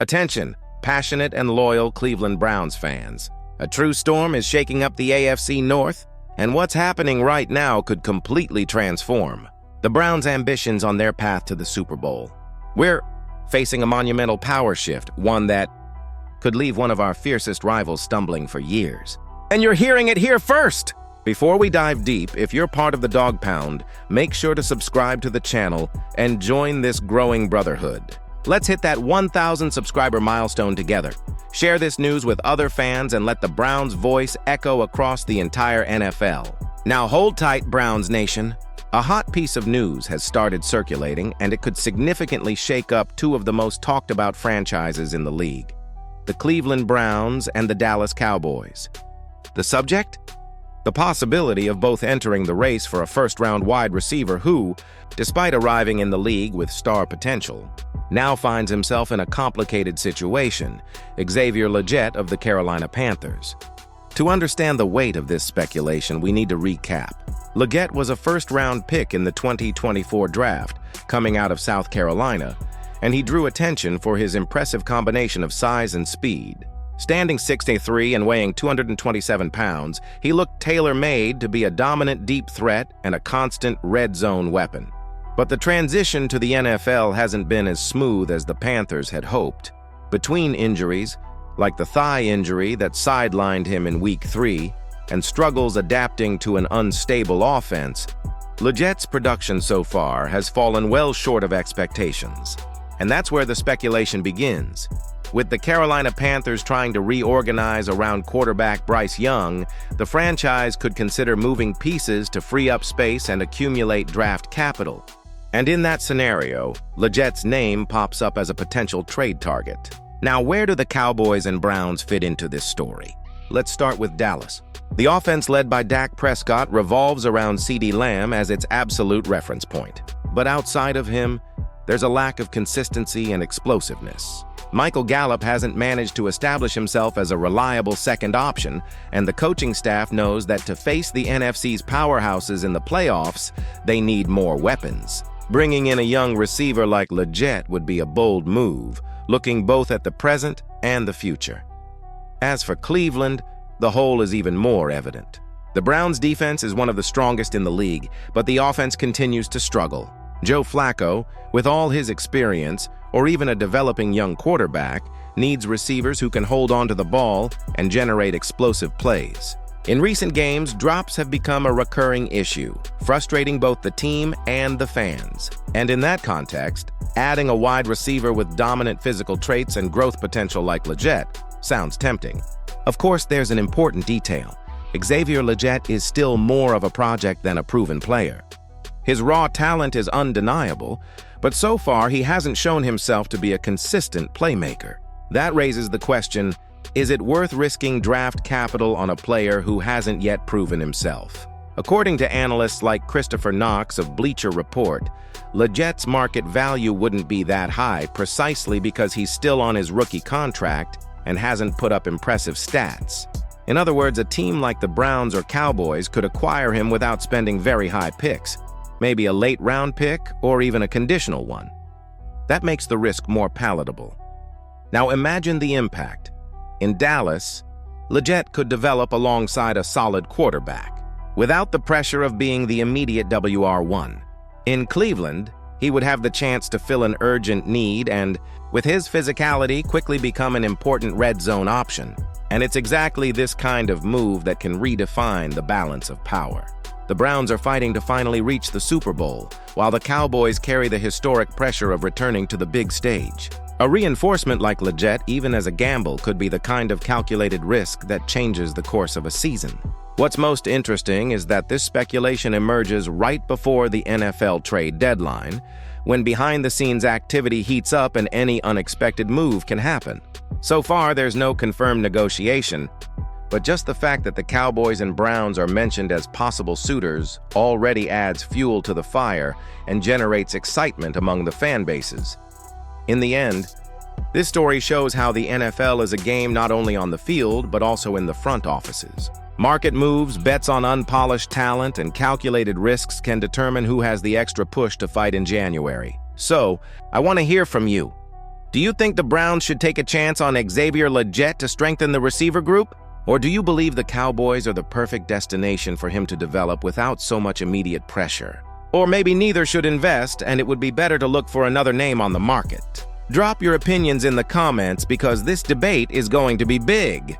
Attention, passionate and loyal Cleveland Browns fans. A true storm is shaking up the AFC North, and what's happening right now could completely transform the Browns' ambitions on their path to the Super Bowl. We're facing a monumental power shift, one that could leave one of our fiercest rivals stumbling for years. And you're hearing it here first! Before we dive deep, if you're part of the Dog Pound, make sure to subscribe to the channel and join this growing brotherhood. Let's hit that 1,000 subscriber milestone together. Share this news with other fans and let the Browns' voice echo across the entire NFL. Now hold tight, Browns Nation. A hot piece of news has started circulating, and it could significantly shake up two of the most talked about franchises in the league: the Cleveland Browns and the Dallas Cowboys. The subject? The possibility of both entering the race for a first-round wide receiver who, despite arriving in the league with star potential, now finds himself in a complicated situation: Xavier Legette of the Carolina Panthers. To understand the weight of this speculation, we need to recap. Legette was a first-round pick in the 2024 draft, coming out of South Carolina, and he drew attention for his impressive combination of size and speed. Standing 6'3" and weighing 227 pounds, he looked tailor-made to be a dominant deep threat and a constant red zone weapon. But the transition to the NFL hasn't been as smooth as the Panthers had hoped. Between injuries, like the thigh injury that sidelined him in Week 3, and struggles adapting to an unstable offense, Legette's production so far has fallen well short of expectations. And that's where the speculation begins. With the Carolina Panthers trying to reorganize around quarterback Bryce Young, the franchise could consider moving pieces to free up space and accumulate draft capital. And in that scenario, Legette's name pops up as a potential trade target. Now, where do the Cowboys and Browns fit into this story? Let's start with Dallas. The offense led by Dak Prescott revolves around CeeDee Lamb as its absolute reference point. But outside of him, there's a lack of consistency and explosiveness. Michael Gallup hasn't managed to establish himself as a reliable second option, and the coaching staff knows that to face the NFC's powerhouses in the playoffs, they need more weapons. Bringing in a young receiver like Legette would be a bold move, looking both at the present and the future. As for Cleveland, the hole is even more evident. The Browns' defense is one of the strongest in the league, but the offense continues to struggle. Joe Flacco, with all his experience, or even a developing young quarterback, needs receivers who can hold on to the ball and generate explosive plays. In recent games, drops have become a recurring issue, frustrating both the team and the fans. And in that context, adding a wide receiver with dominant physical traits and growth potential like Legette sounds tempting. Of course, there's an important detail. Xavier Legette is still more of a project than a proven player. His raw talent is undeniable, but so far he hasn't shown himself to be a consistent playmaker. That raises the question, is it worth risking draft capital on a player who hasn't yet proven himself? According to analysts like Christopher Knox of Bleacher Report, Legette's market value wouldn't be that high precisely because he's still on his rookie contract and hasn't put up impressive stats. In other words, a team like the Browns or Cowboys could acquire him without spending very high picks, maybe a late-round pick or even a conditional one. That makes the risk more palatable. Now imagine the impact. In Dallas, Legette could develop alongside a solid quarterback, without the pressure of being the immediate WR1. In Cleveland, he would have the chance to fill an urgent need and, with his physicality, quickly become an important red zone option. And it's exactly this kind of move that can redefine the balance of power. The Browns are fighting to finally reach the Super Bowl, while the Cowboys carry the historic pressure of returning to the big stage. A reinforcement like Legette, even as a gamble, could be the kind of calculated risk that changes the course of a season. What's most interesting is that this speculation emerges right before the NFL trade deadline, when behind-the-scenes activity heats up and any unexpected move can happen. So far, there's no confirmed negotiation, but just the fact that the Cowboys and Browns are mentioned as possible suitors already adds fuel to the fire and generates excitement among the fan bases. In the end, this story shows how the NFL is a game not only on the field, but also in the front offices. Market moves, bets on unpolished talent, and calculated risks can determine who has the extra push to fight in January. So, I want to hear from you. Do you think the Browns should take a chance on Xavier Legette to strengthen the receiver group? Or do you believe the Cowboys are the perfect destination for him to develop without so much immediate pressure? Or maybe neither should invest, and it would be better to look for another name on the market? Drop your opinions in the comments because this debate is going to be big.